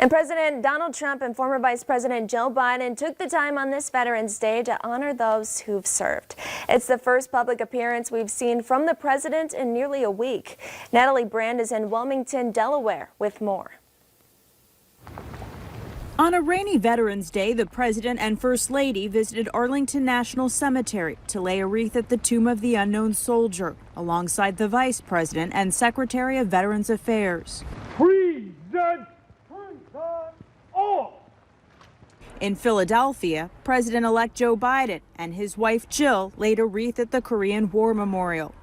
And President Donald Trump and former Vice President Joe Biden took the time on this Veterans Day to honor those who've served. It's the first public appearance we've seen from the president in nearly a week. Natalie Brand is in Wilmington, Delaware with more. On a rainy Veterans Day, the President and First Lady visited Arlington National Cemetery to lay a wreath at the tomb of the unknown soldier, alongside the Vice President and Secretary of Veterans Affairs. In Philadelphia, President-elect Joe Biden and his wife Jill laid a wreath at the Korean War Memorial.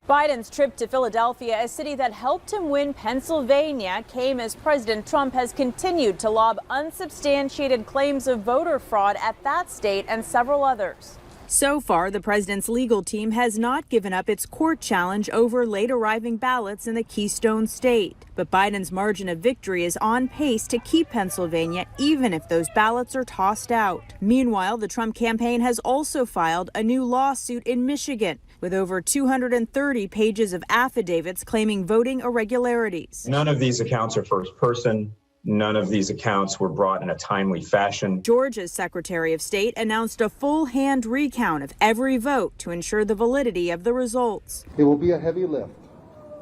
Biden's trip to Philadelphia, a city that helped him win Pennsylvania, came as President Trump has continued to lob unsubstantiated claims of voter fraud at that state and several others. So far, the president's legal team has not given up its court challenge over late arriving ballots in the Keystone State. But Biden's margin of victory is on pace to keep Pennsylvania, even if those ballots are tossed out. Meanwhile, the Trump campaign has also filed a new lawsuit in Michigan, with over 230 pages of affidavits claiming voting irregularities. None of these accounts are first person. None of these accounts were brought in a timely fashion. Georgia's Secretary of State announced a full hand recount of every vote to ensure the validity of the results. It will be a heavy lift,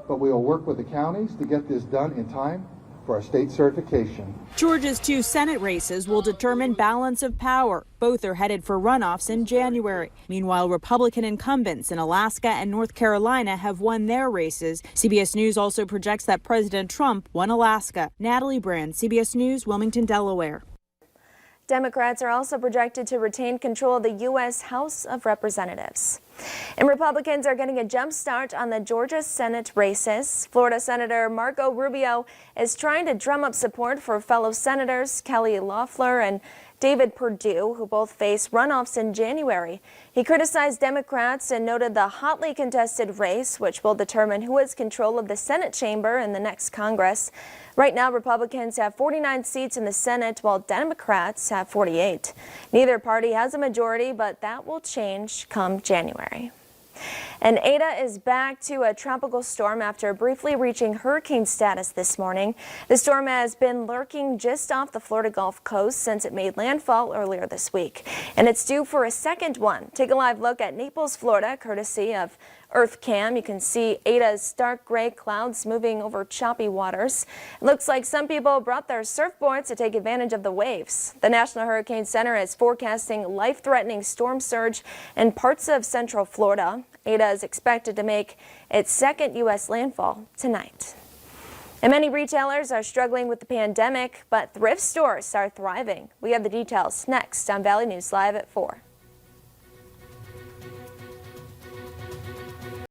but we will work with the counties to get this done in time for our state certification. Georgia's two Senate races will determine balance of power. Both are headed for runoffs in January. Meanwhile, Republican incumbents in Alaska and North Carolina have won their races. CBS News also projects that President Trump won Alaska. Natalie Brand, CBS News, Wilmington, Delaware. Democrats are also projected to retain control of the U.S. House of Representatives. And Republicans are getting a jump start on the Georgia Senate races. Florida Senator Marco Rubio is trying to drum up support for fellow senators Kelly Loeffler and David Perdue, who both face runoffs in January. He criticized Democrats and noted the hotly contested race, which will determine who has control of the Senate chamber in the next Congress. Right now, Republicans have 49 seats in the Senate, while Democrats have 48. Neither party has a majority, but that will change come January. And Eta is back to a tropical storm after briefly reaching hurricane status this morning. The storm has been lurking just off the Florida Gulf Coast since it made landfall earlier this week. And it's due for a second one. Take a live look at Naples, Florida, courtesy of EarthCam. You can see Eta's dark gray clouds moving over choppy waters. It looks like some people brought their surfboards to take advantage of the waves. The National Hurricane Center is forecasting life-threatening storm surge in parts of central Florida. Eta is expected to make its second U.S. landfall tonight. And many retailers are struggling with the pandemic, but thrift stores are thriving. We have the details next on Valley News Live at 4.